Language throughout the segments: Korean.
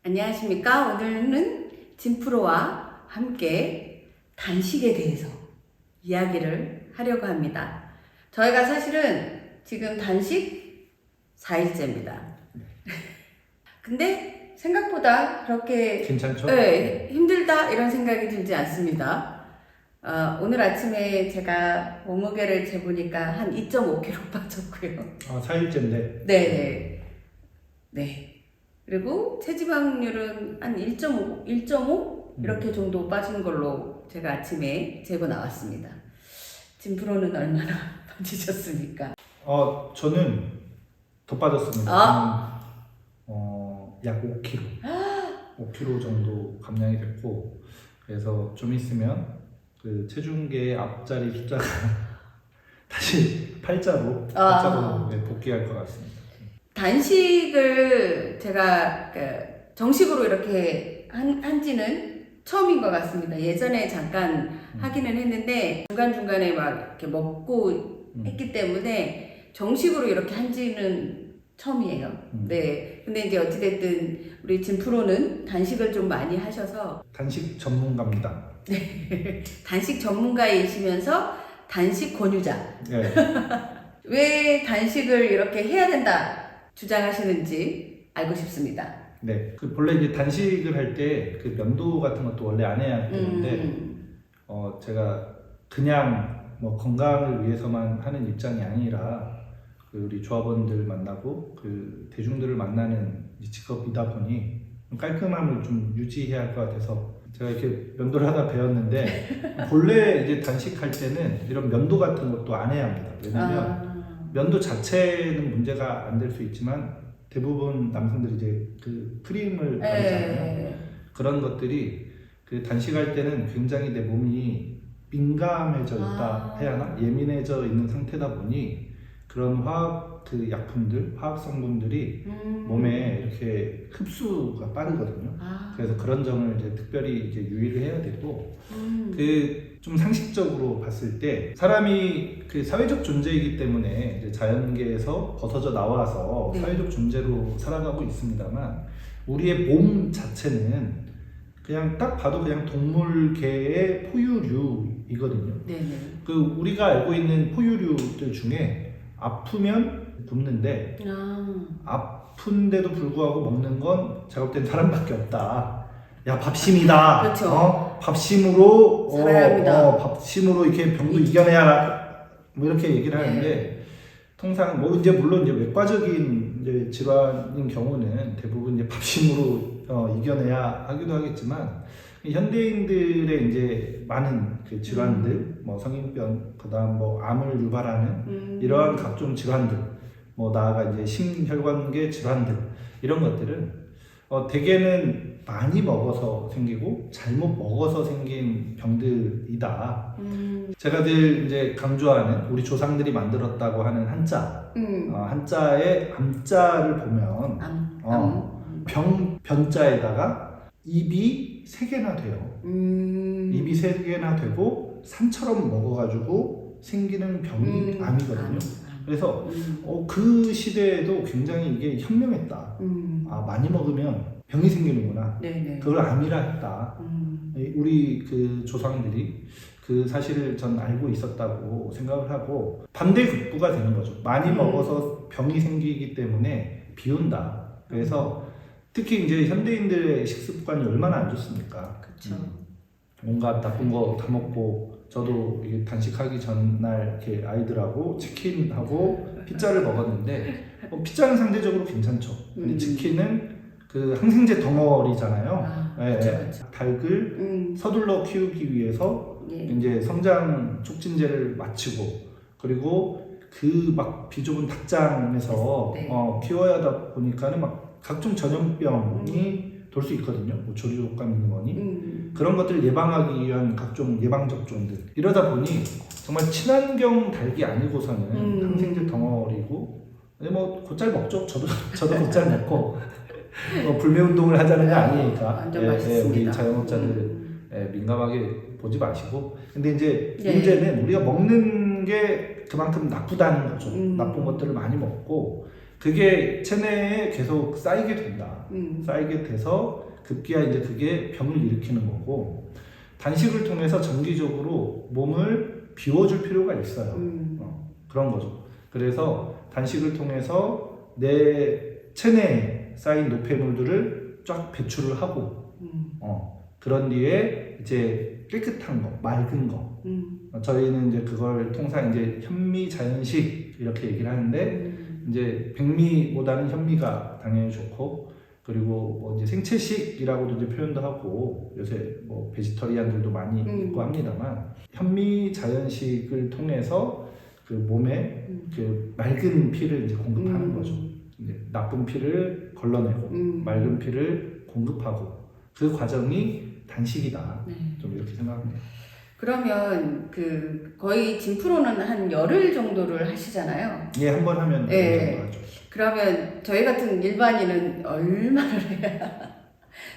안녕하십니까. 오늘은 진프로와 함께 단식에 대해서 이야기를 하려고 합니다. 저희가 사실은 지금 단식 4일째입니다. 근데 생각보다 그렇게 괜찮죠? 네, 힘들다 이런 생각이 들지 않습니다. 오늘 아침에 제가 몸무게를 재보니까 한 2.5kg 빠졌고요. 4일째인데. 네네. 네. 그리고 체지방률은 한 1.5 이렇게 정도 빠진 걸로 제가 아침에 재고 나왔습니다. 진프로는 얼마나 빠지셨습니까? 저는 더 빠졌습니다. 약 5kg. 5kg 정도 감량이 됐고, 그래서 좀 있으면 그 체중계의 앞자리 숫자가 다시 8자로 복귀할 것 같습니다. 단식을 제가 정식으로 이렇게 한지는 처음인 것 같습니다. 예전에 잠깐 하기는 했는데 중간중간에 막 이렇게 먹고 했기 때문에 정식으로 이렇게 한지는 처음이에요. 네. 근데 이제 어찌됐든 우리 진프로는 단식을 좀 많이 하셔서 단식 전문가입니다. 네. 단식 전문가이시면서 단식 권유자. 네. 왜 단식을 이렇게 해야 된다 주장하시는지 알고 싶습니다. 네. 본래 이제 단식을 할 때 그 면도 같은 것도 원래 안 해야 되는데, 제가 그냥 뭐 건강을 위해서만 하는 입장이 아니라 우리 조합원들 만나고 그 대중들을 만나는 직업이다 보니 깔끔함을 좀 유지해야 할 것 같아서 제가 이렇게 면도를 하다 배웠는데 본래 이제 단식할 때는 이런 면도 같은 것도 안 해야 합니다. 왜냐면 면도 자체는 문제가 안 될 수 있지만 대부분 남성들이 이제 그 크림을 바르잖아요. 그런 것들이 그 단식할 때는 굉장히 내 몸이 민감해져 있다 해야 하나? 예민해져 있는 상태다 보니 그런 화학 그 약품들, 화학 성분들이 몸에 이렇게 흡수가 빠르거든요. 그래서 그런 점을 이제 특별히 이제 유의를 해야 되고, 그 좀 상식적으로 봤을 때 사람이 그 사회적 존재이기 때문에 이제 자연계에서 벗어져 나와서 사회적 존재로 살아가고 있습니다만 우리의 몸 자체는 그냥 딱 봐도 그냥 동물계의 포유류이거든요. 그 우리가 알고 있는 포유류들 중에 아프면 붓는데 아픈데도 불구하고 먹는 건 제가 볼 땐 사람밖에 없다. 야, 밥심이다. 그렇죠. 밥심으로 살아야 합니다. 밥심으로 이렇게 병도 이겨내야 뭐 이렇게 얘기를 하는데 통상 뭐 이제 물론 이제 외과적인 이제 질환인 경우는 대부분 이제 밥심으로 이겨내야 하기도 하겠지만 현대인들의 이제 많은 그 질환들 뭐 성인병 그다음 뭐 암을 유발하는 이러한 각종 질환들 뭐 나아가 이제 심혈관계 질환들 이런 것들은 대개는 많이 먹어서 생기고 잘못 먹어서 생긴 병들이다. 제가 늘 이제 강조하는 우리 조상들이 만들었다고 하는 한자, 한자의 암자를 보면 변자에다가 입이 3개나 돼요. 입이 3개나 되고 산처럼 먹어가지고 생기는 병이 암이거든요. 그래서 그 시대에도 굉장히 이게 현명했다. 많이 먹으면 병이 생기는구나. 그걸 암이라 했다. 우리 그 조상들이 그 사실을 전 알고 있었다고 생각을 하고 반대급부가 되는 거죠. 많이 먹어서 병이 생기기 때문에 비운다. 그래서 특히 이제 현대인들의 식습관이 얼마나 안 좋습니까? 뭔가 나쁜 거 다 먹고 저도 단식하기 전날 이렇게 아이들하고 치킨하고 피자를 먹었는데 피자는 상대적으로 괜찮죠. 근데 치킨은 그 항생제 덩어리잖아요. 그쵸. 닭을 서둘러 키우기 위해서 이제 성장 촉진제를 맞추고 그리고 그 막 비좁은 닭장에서 키워야 하다 보니까는 막 각종 전염병이 돌 수 있거든요. 뭐 조류독감 있는 거니 그런 것들을 예방하기 위한 각종 예방 접종들 이러다 보니 정말 친환경 닭이 아니고서는 항생제 덩어리고 근데 뭐 곧잘 먹죠. 저도 곧잘 먹고 불매 운동을 하자는 게 아니니까 우리 자영업자들 민감하게 보지 마시고 근데 이제 문제는 우리가 먹는 게 그만큼 나쁘다는 거죠. 나쁜 것들을 많이 먹고 그게 체내에 계속 쌓이게 된다. 음. 쌓이게 돼서 급기야 이제 그게 병을 일으키는 거고, 단식을 통해서 정기적으로 몸을 비워줄 필요가 있어요. 그런 거죠. 그래서 단식을 통해서 내 체내에 쌓인 노폐물들을 쫙 배출을 하고, 그런 뒤에 이제 깨끗한 거, 맑은 거. 저희는 이제 그걸 통상 이제 현미 자연식 이렇게 얘기를 하는데, 이제 백미보다는 현미가 당연히 좋고, 그리고 뭐 이제 생채식이라고도 이제 표현도 하고, 요새 뭐 베지터리안들도 많이 있고 합니다만, 현미 자연식을 통해서 그 몸에 그 맑은 피를 이제 공급하는 거죠. 이제 나쁜 피를 걸러내고 맑은 피를 공급하고, 그 과정이 단식이다. 네. 좀 이렇게 생각합니다. 그러면 그 거의 진프로는 한 열흘 정도를 하시잖아요. 예, 한 번 하면 네. 정도 하죠. 그러면 저희 같은 일반인은 얼마나 해야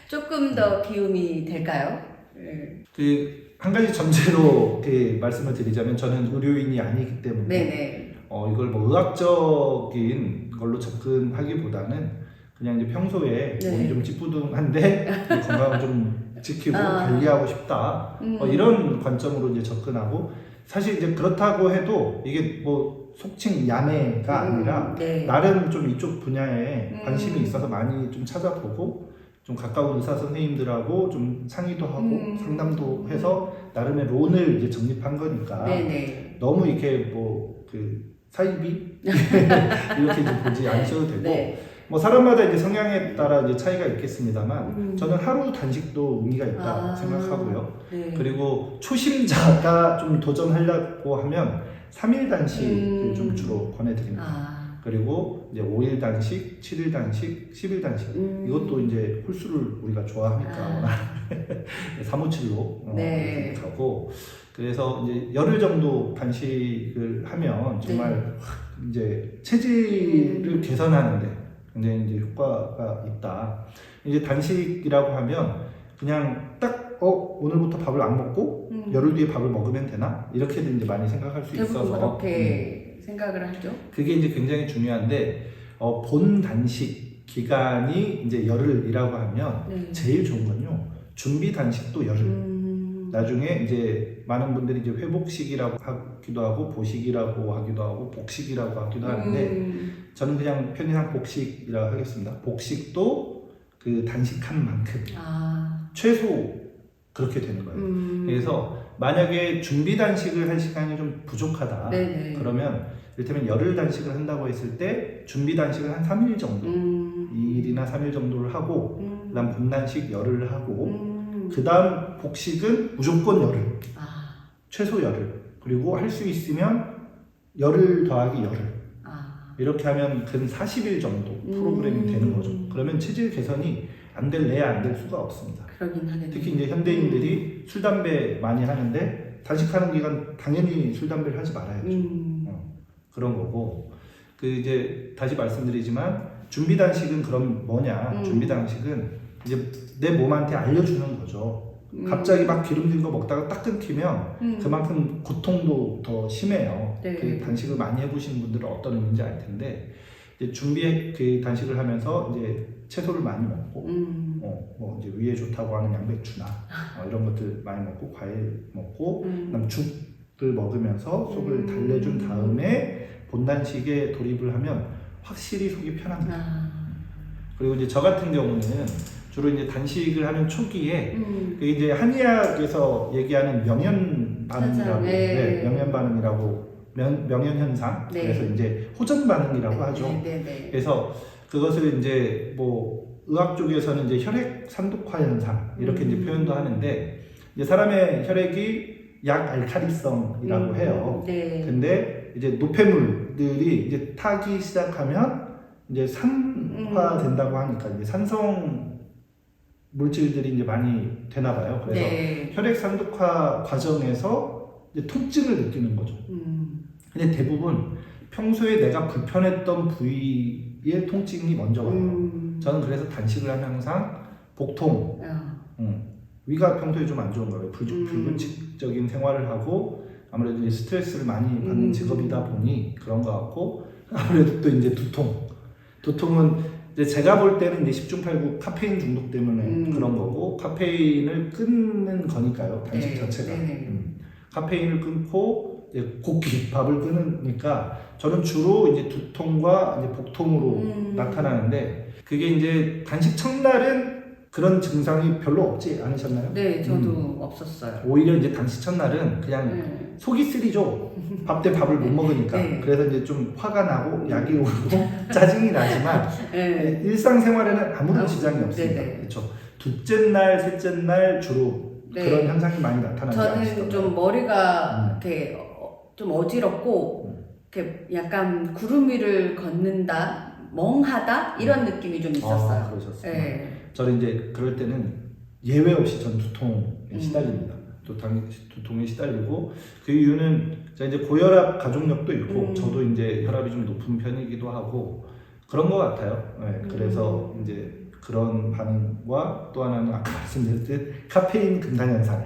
조금 더 기움이 될까요? 네. 그 한 가지 전제로 그 말씀을 드리자면, 저는 의료인이 아니기 때문에 네네. 이걸 뭐 의학적인 걸로 접근하기보다는 그냥 이제 평소에 네. 몸이 좀 찌뿌둥한데 건강을 좀 지키고 관리하고 싶다, 이런 관점으로 이제 접근하고, 사실 이제 그렇다고 해도 이게 뭐 속칭 야매가 아니라 네. 나름 좀 이쪽 분야에 관심이 있어서 많이 좀 찾아보고, 좀 가까운 의사 선생님들하고 좀 상의도 하고 상담도 해서 나름의 론을 이제 정립한 거니까, 네네. 너무 이렇게 뭐 그 사이비 이렇게 이제 보지 않으셔도 되고, 네. 뭐 사람마다 이제 성향에 따라 이제 차이가 있겠습니다만, 저는 하루 단식도 의미가 있다 생각하고요. 네. 그리고 초심자가 좀 도전하려고 하면 3일 단식을 좀 주로 권해드립니다. 그리고 이제 5일 단식, 7일 단식, 10일 단식. 이것도 이제 홀수를 우리가 좋아하니까 357로 네. 하고, 그래서 이제 열흘 정도 단식을 하면 정말 이제 체질을 개선하는데 굉장히 이제 효과가 있다. 이제 단식이라고 하면 그냥 딱 오늘부터 밥을 안 먹고 열흘 뒤에 밥을 먹으면 되나? 이렇게도 이제 많이 생각할 수 대부분 있어서 그렇게 생각을 하죠. 그게 이제 굉장히 중요한데, 본 단식 기간이 이제 열흘이라고 하면 네. 제일 좋은 건요, 준비 단식도 열흘. 나중에 이제 많은 분들이 이제 회복식이라고 하기도 하고 보식이라고 하기도 하고 복식이라고 하기도 하는데, 저는 그냥 편의상 복식이라고 하겠습니다. 복식도 그 단식한 만큼 최소 그렇게 되는 거예요. 그래서 만약에 준비 단식을 할 시간이 좀 부족하다, 네네. 그러면 이를테면 열흘 단식을 한다고 했을 때 준비 단식을 한 3일 정도, 2일이나 3일 정도를 하고, 그 다음 분단식 열흘 하고, 그 다음 복식은 무조건 열흘, 최소 열흘, 그리고 할 수 있으면 열흘 더하기 열흘, 이렇게 하면 근 40일 정도 프로그램이 되는 거죠. 그러면 체질 개선이 안 될래야 안 될 수가 없습니다. 그러긴 하겠네요. 특히 이제 현대인들이 술, 담배 많이 하는데 단식하는 기간 당연히 술, 담배를 하지 말아야죠. 그런 거고, 그 이제 다시 말씀드리지만 준비 단식은 그럼 뭐냐? 준비 단식은 이제 내 몸한테 알려주는 거죠. 갑자기 막 기름진 거 먹다가 딱 끊기면 그만큼 고통도 더 심해요. 네. 그 단식을 많이 해보신 분들은 어떤 의미인지 알 텐데, 이제 그 단식을 하면서 이제 채소를 많이 먹고, 뭐 이제 위에 좋다고 하는 양배추나 이런 것들 많이 먹고, 과일 먹고, 그다음 죽을 먹으면서 속을 달래준 다음에 본단식에 돌입을 하면 확실히 속이 편합니다. 그리고 이제 저 같은 경우는 주로 이제 단식을 하는 초기에 그게 이제 한의학에서 얘기하는 명현 반응이라고, 네, 명현 반응이라고, 명현 현상, 네. 그래서 이제 호전 반응이라고 하죠. 네. 그래서 그것을 이제 뭐 의학 쪽에서는 이제 혈액 산독화 현상 이렇게 이제 표현도 하는데, 이제 사람의 혈액이 약 알칼리성이라고 해요. 네. 근데 이제 노폐물들이 이제 타기 시작하면 이제 산화된다고 하니까 이제 산성 물질들이 이제 많이 되나 봐요. 그래서 네. 혈액 산독화 과정에서 이제 통증을 느끼는 거죠. 근데 대부분 평소에 내가 불편했던 부위의 통증이 먼저 와요. 저는 그래서 단식을 하면 항상 복통, 위가 평소에 좀 안 좋은 거예요. 불규칙적인 생활을 하고 아무래도 이제 스트레스를 많이 받는 직업이다 보니 그런 것 같고, 아무래도 또 이제 두통, 두통은 이제 제가 볼 때는 이제 10중 8구 카페인 중독 때문에 그런 거고 카페인을 끊는 거니까요. 단식 네, 자체가. 네. 카페인을 끊고 이제 고기 밥을 끊으니까 저는 주로 이제 두통과 이제 복통으로 나타나는데 그게 이제 단식 첫날은 그런 증상이 별로 없지 않으셨나요? 네, 저도 없었어요. 오히려 이제 단식 첫날은 그냥 속이 쓰리죠. 밥 때 밥을 못 먹으니까. 네. 그래서 이제 좀 화가 나고 약이 오르고 짜증이 나지만 네. 일상생활에는 아무런 지장이 없습니다. 네네. 그렇죠. 둘째 날, 셋째 날 주로 네. 그런 현상이 많이 나타나지 저는 않으시던가요? 좀 머리가 이렇게 좀 어지럽고 이렇게 약간 구름 위를 걷는다, 멍하다 이런 느낌이 좀 있었어요. 그러셨어요. 네. 저는 이제 그럴 때는 예외 없이 전 두통에 시달립니다. 두통에 시달리고 그 이유는 제가 이제 고혈압 가족력도 있고 저도 이제 혈압이 좀 높은 편이기도 하고 그런 것 같아요. 네, 그래서 이제 그런 반응과 또 하나는 아까 말씀드렸듯 카페인 금단 현상.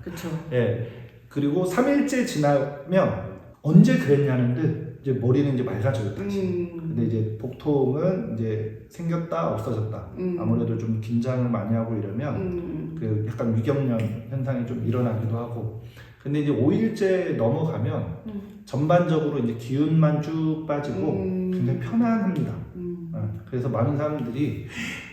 그렇죠. 예. 그리고 3일째 지나면 언제 그랬냐는 듯 이제 머리는 이제 맑아져요 다시. 근데 이제 복통은 이제 생겼다 없어졌다. 아무래도 좀 긴장을 많이 하고 이러면 그 약간 위경련 현상이 좀 일어나기도 하고. 근데 이제 5일째 넘어가면 전반적으로 이제 기운만 쭉 빠지고 굉장히 편안합니다. 그래서 많은 사람들이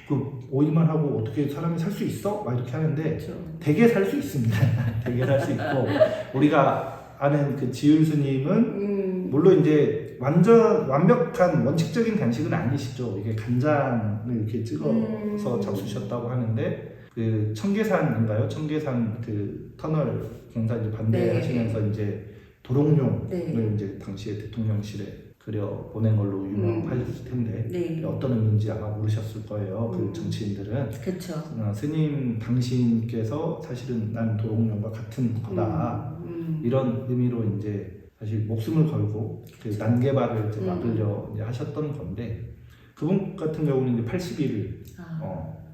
그 5일만 하고 어떻게 사람이 살 수 있어? 막 이렇게 하는데 그렇죠. 되게 살 수 있습니다. 되게 살 수 있고 우리가 아는 그 지율 스님은 물론 이제 완벽한 원칙적인 단식은 아니시죠. 이게 간장을 이렇게 찍어서 잡수셨다고 하는데 그 청계산인가요? 청계산 그 터널 공사 이제 반대하시면서 이제 도롱뇽을 이제 당시에 대통령실에 그려 보낸 걸로 유명하셨을 텐데 어떤 의미인지 아마 모르셨을 거예요. 그 정치인들은. 그렇죠. 스님 당신께서 사실은 난 도롱뇽과 같은 거다. 이런 의미로 이제 사실 목숨을 걸고 그 난개발을 이제 막으려 이제 하셨던 건데 그분 같은 경우는 이제 80일을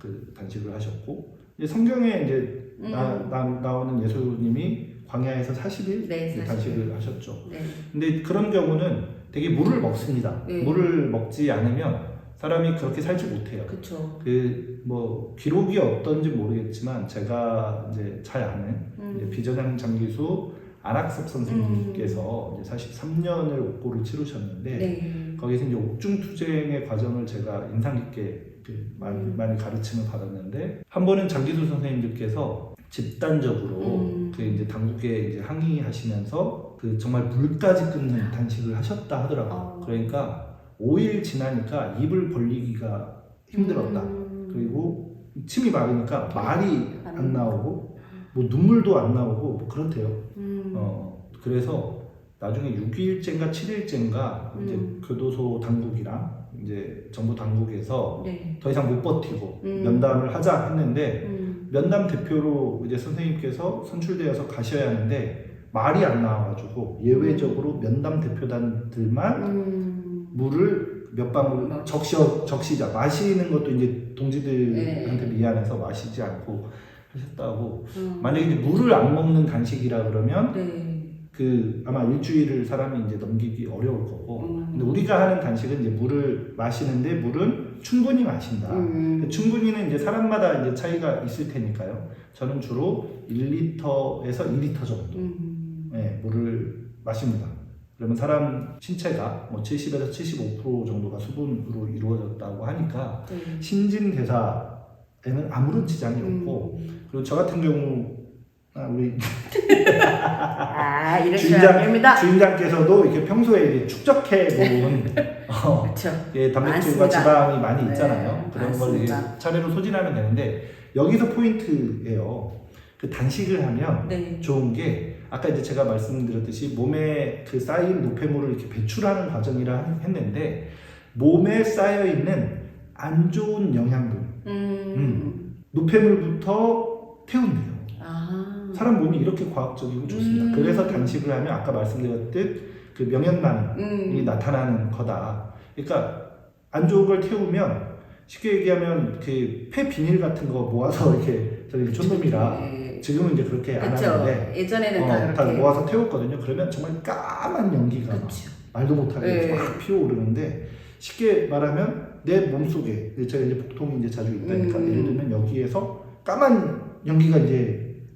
그 단식을 하셨고 이제 성경에 이제 나오는 예수님이 광야에서 40일 네, 단식을 하셨죠. 네. 근데 그런 경우는 되게 물을 먹습니다. 네. 물을 먹지 않으면 사람이 그렇게 살지 못해요. 그렇죠. 그 뭐 기록이 어떤지 모르겠지만 제가 이제 잘 아는 이제 비전향 장기수 안학섭 선생님께서 이제 43년을 옥고를 치르셨는데 거기서 이제 옥중투쟁의 과정을 제가 인상 깊게 많이 가르침을 받았는데 한 번은 장기수 선생님들께서 집단적으로 그 이제 당국에 이제 항의하시면서 그 정말 물까지 끊는 단식을 하셨다 하더라고요. 그러니까 5일 지나니까 입을 벌리기가 힘들었다. 그리고 침이 마르니까 말이 안 나오고 뭐 눈물도 안 나오고 뭐 그렇대요. 그래서 나중에 6일째인가 7일째인가 이제 교도소 당국이랑 이제 정부 당국에서 더 이상 못 버티고 면담을 하자 했는데 면담 대표로 이제 선생님께서 선출되어서 가셔야 하는데 말이 안 나와가지고 예외적으로 면담 대표단들만 물을 몇 방울 적시자 마시는 것도 이제 동지들한테 미안해서 마시지 않고 하셨다고. 만약에 이제 물을 안 먹는 단식이라 그러면 그 아마 일주일을 사람이 이제 넘기기 어려울 거고. 근데 우리가 하는 단식은 이제 물을 마시는데 물은 충분히 마신다. 충분히는 이제 사람마다 이제 차이가 있을 테니까요. 저는 주로 1리터에서 2리터 정도 물을 마십니다. 그러면 사람 신체가 뭐 70에서 75% 정도가 수분으로 이루어졌다고 하니까 신진대사에는 아무런 지장이 없고 그리고 저 같은 경우 우리 주인장께서도 이렇게 평소에 이렇게 축적해 놓은 단백질과 지방이 많이 있잖아요. 그런 걸 이제 차례로 소진하면 되는데 여기서 포인트예요. 그 단식을 하면 좋은 게 아까 이제 제가 말씀드렸듯이 몸에 그 쌓인 노폐물을 이렇게 배출하는 과정이라 했는데 몸에 쌓여 있는 안 좋은 영양분, 노폐물부터 태운대요. 사람 몸이 이렇게 과학적이고 좋습니다. 그래서 단식을 하면 아까 말씀드렸듯 그 명현만이 나타나는 거다. 그러니까 안 좋은 걸 태우면 쉽게 얘기하면 그 폐 비닐 같은 거 모아서 이렇게 저희 촌놈이라 지금은 이제 그렇게 안 하는데 예전에는 다 모아서 태웠거든요. 그러면 정말 까만 연기가 말도 못하게 막 피어오르는데 쉽게 말하면 내 몸속에 제가 이제 복통이 이제 자주 있다니까 예를 들면 여기에서 까만 연기가 이제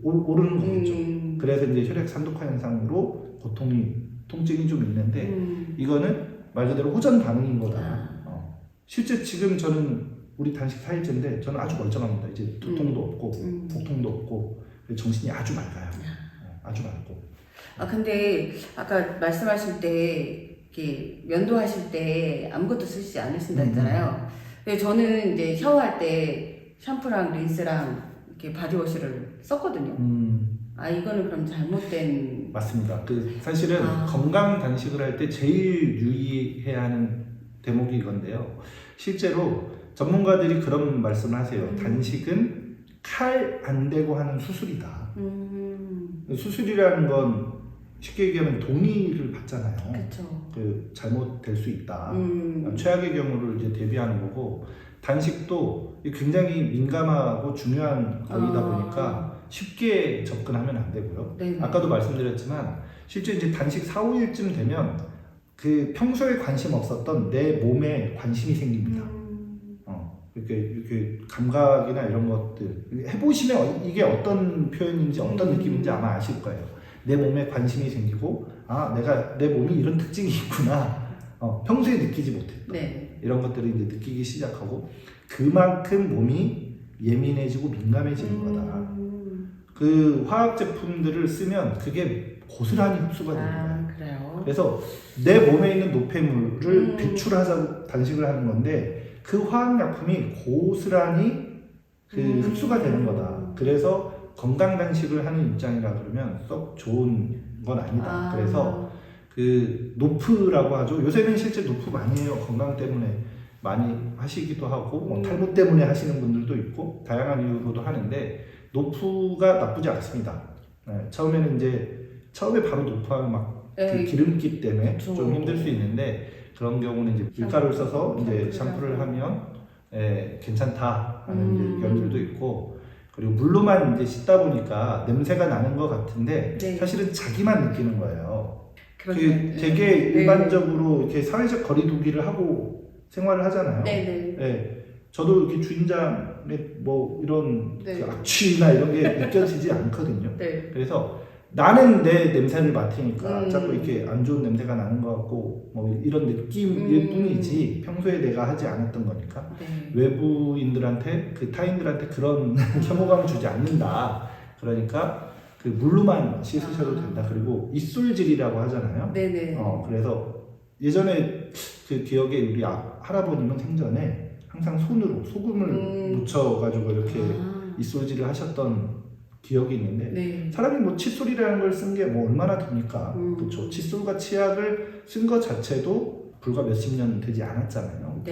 오르는 거겠죠. 그래서 이제 혈액 산독화 현상으로 통증이 좀 있는데 이거는 말 그대로 호전 반응인 거다. 실제 지금 저는 우리 단식 4일째인데 저는 아주 멀쩡합니다. 이제 두통도 없고 복통도 없고 정신이 아주 맑아요. 아주 맑고. 근데 아까 말씀하실 때 이렇게 면도하실 때 아무것도 쓰시지 않으신다 했잖아요. 근데 저는 이제 샤워할 때 샴푸랑 린스랑 이렇게 바디워시를 썼거든요. 이거는 그럼 잘못된. 맞습니다. 사실은 건강 단식을 할 때 제일 유의해야 하는 대목이 이건데요. 실제로 전문가들이 그런 말씀을 하세요. 단식은 칼 안 대고 하는 수술이다. 수술이라는 건 쉽게 얘기하면 동의를 받잖아요. 그쵸. 잘못될 수 있다. 최악의 경우를 이제 대비하는 거고, 단식도 굉장히 민감하고 중요한 거이다 보니까 쉽게 접근하면 안 되고요. 네네. 아까도 말씀드렸지만 실제 이제 단식 4, 5일쯤 되면 평소에 관심 없었던 내 몸에 관심이 생깁니다. 이렇게 감각이나 이런 것들 해보시면 이게 어떤 표현인지 어떤 느낌인지 아마 아실 거예요. 내 몸에 관심이 생기고 내가 내 몸이 이런 특징이 있구나. 평소에 느끼지 못했던 이런 것들을 이제 느끼기 시작하고 그만큼 몸이 예민해지고 민감해지는 거다. 화학 제품들을 쓰면 그게 고스란히 흡수가 되는 거예요. 그래요? 그래서 내 몸에 있는 노폐물을 배출하자고 단식을 하는 건데 그 화학약품이 고스란히 흡수가 되는 거다. 그래서 건강 단식을 하는 입장이라 그러면 썩 좋은 건 아니다. 그래서 노프라고 하죠. 요새는 실제 노프 많이 해요. 건강 때문에 많이 하시기도 하고 탈모 때문에 하시는 분들도 있고 다양한 이유로도 하는데 노프가 나쁘지 않습니다. 처음에 바로 노프하면 기름기 때문에 좀 힘들 수 있는데 그런 경우는 이제 밀가루를 써서 이제 샴푸를 하면 괜찮다 하는 이제 의견들도 있고, 그리고 물로만 이제 씻다 보니까 냄새가 나는 것 같은데 사실은 자기만 느끼는 거예요. 되게 일반적으로 이렇게 사회적 거리두기를 하고 생활을 하잖아요. 저도 이렇게 주인장의 이런 악취나 이런 게 느껴지지 않거든요. 그래서 나는 내 냄새를 맡으니까 자꾸 이렇게 안 좋은 냄새가 나는 것 같고 이런 느낌일 뿐이지 평소에 내가 하지 않았던 거니까 외부인들한테 타인들한테 그런 혐오감을 주지 않는다. 그러니까 물로만 씻으셔도 된다. 그리고 입술질이라고 하잖아요. 그래서 예전에 기억에 우리 할아버님은 생전에 항상 손으로 소금을 묻혀가지고 이렇게 입술질을 하셨던 기억이 있는데 사람이 칫솔이라는 걸 쓴 게 얼마나 됩니까? 그렇죠. 칫솔과 치약을 쓴 것 자체도 불과 몇십 년 되지 않았잖아요.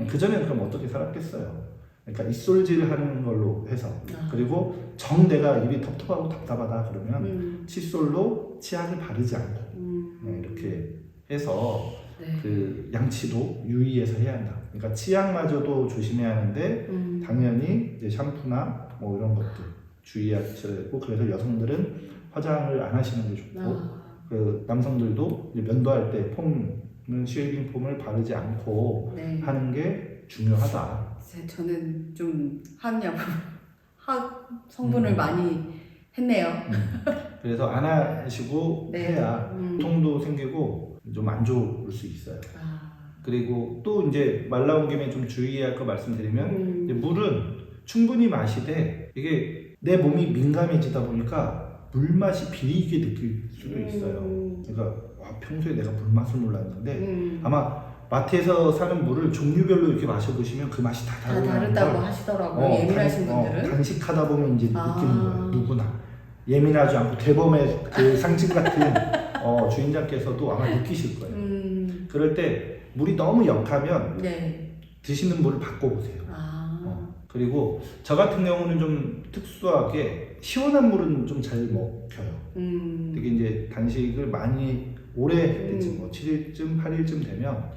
그 전에는 그럼 어떻게 살았겠어요? 그러니까 입술질 하는 걸로 해서 그리고 내가 입이 텁텁하고 답답하다 그러면 칫솔로 치약을 바르지 않고 이렇게 해서 양치도 유의해서 해야 한다. 그러니까 치약마저도 조심해야 하는데 당연히 이제 샴푸나 이런 것들 주의하셔야 되고, 그래서 여성들은 화장을 안 하시는 게 좋고 남성들도 면도할 때 쉐이빙 폼을 바르지 않고 하는 게 중요하다. 저는 좀 화학 성분을 많이 했네요. 그래서 안 하시고 해야 통도 생기고 좀 안 좋을 수 있어요. 그리고 또 이제 말 나온 김에 좀 주의할 거 말씀드리면 물은 충분히 마시되 이게 내 몸이 민감해지다 보니까 물맛이 비리게 느낄 수도 있어요. 그러니까 평소에 내가 물맛을 몰랐는데 아마 마트에서 사는 물을 종류별로 이렇게 마셔보시면 그 맛이 다 다르다고 하시더라고요. 예민하신 분들은. 단식하다 보면 이제 느끼는 거예요. 누구나. 예민하지 않고 대범의 상징 같은 주인장께서도 아마 느끼실 거예요. 그럴 때 물이 너무 역하면 드시는 물을 바꿔보세요. 그리고 저 같은 경우는 좀 특수하게 시원한 물은 좀 잘 먹혀요. 되게 이제 단식을 많이 오래 했지 7일쯤 8일쯤 되면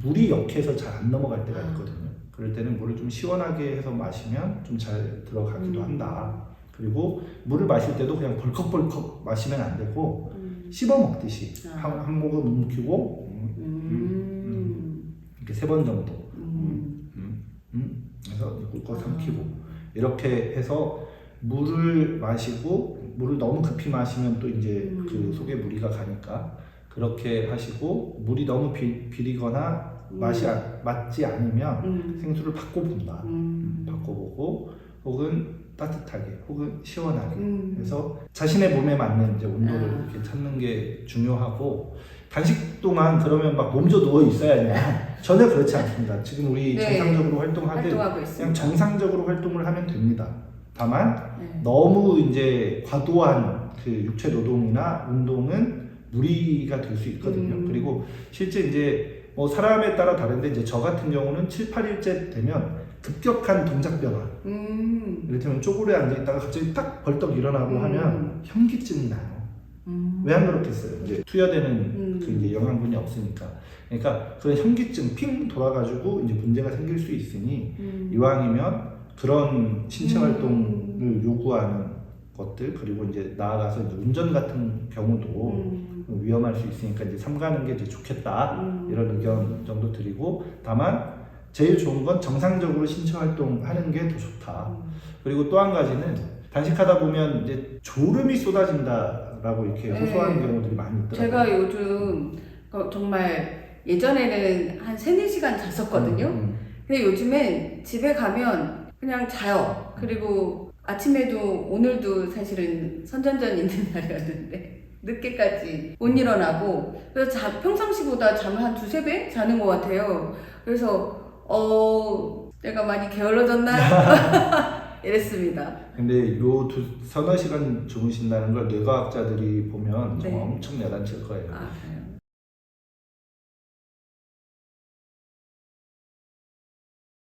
물이 역해서 잘 안 넘어갈 때가 있거든요. 그럴 때는 물을 좀 시원하게 해서 마시면 좀 잘 들어가기도 한다. 그리고 물을 마실 때도 그냥 벌컥벌컥 마시면 안 되고 씹어 먹듯이 한 모금 움키고 이렇게 3번 정도. 그래서 꿀꺽 삼키고 이렇게 해서 물을 마시고 물을 너무 급히 마시면 또 이제 그 속에 무리가 가니까 그렇게 하시고 물이 너무 비리거나 맞지 않으면 생수를 바꿔본다. 바꿔보고 혹은 따뜻하게 혹은 시원하게 그래서 자신의 몸에 맞는 이제 온도를 이렇게 찾는 게 중요하고 단식 동안 그러면 막 몸져 누워 있어야 하냐? 전혀 그렇지 않습니다. 지금 우리 네. 정상적으로 활동하듯 활동하고 있습니다. 그냥 정상적으로 활동을 하면 됩니다. 다만 네. 너무 이제 과도한 그 육체 노동이나 운동은 무리가 될 수 있거든요. 그리고 실제 이제 뭐 사람에 따라 다른데 이제 저 같은 경우는 7, 8일째 되면 급격한 동작 변화. 이를테면 쪼그려 앉아 있다가 갑자기 딱 벌떡 일어나고 하면 현기증이 나요. 왜 안 그렇겠어요? 이제 투여되는 그 이제 영양분이 없으니까. 그러니까 그런 현기증 핑 돌아가지고 이제 문제가 생길 수 있으니 이왕이면 그런 신체 활동을 요구하는 것들 그리고 이제 나아가서 이제 운전 같은 경우도 위험할 수 있으니까 이제 삼가는 게 이제 좋겠다 이런 의견 정도 드리고 다만 제일 좋은 건 정상적으로 신체 활동하는 게 더 좋다. 그리고 또 한 가지는 단식하다 보면 이제 졸음이 쏟아진다라고 이렇게 호소하는 경우들이 많이 있더라고요. 제가 요즘 정말 예전에는 한 3-4시간 잤었거든요. 근데 요즘엔 집에 가면 그냥 자요. 그리고 아침에도 오늘도 사실은 선전전 있는 날이었는데 늦게까지 못 일어나고 그래서 평상시보다 잠을 한 2-3배 자는 것 같아요. 그래서 내가 많이 게을러졌나? 이랬습니다. 근데 요 서너 시간 주무신다는 걸 뇌과학자들이 보면 정말 네. 엄청 야단칠 거예요. 아, 그래요?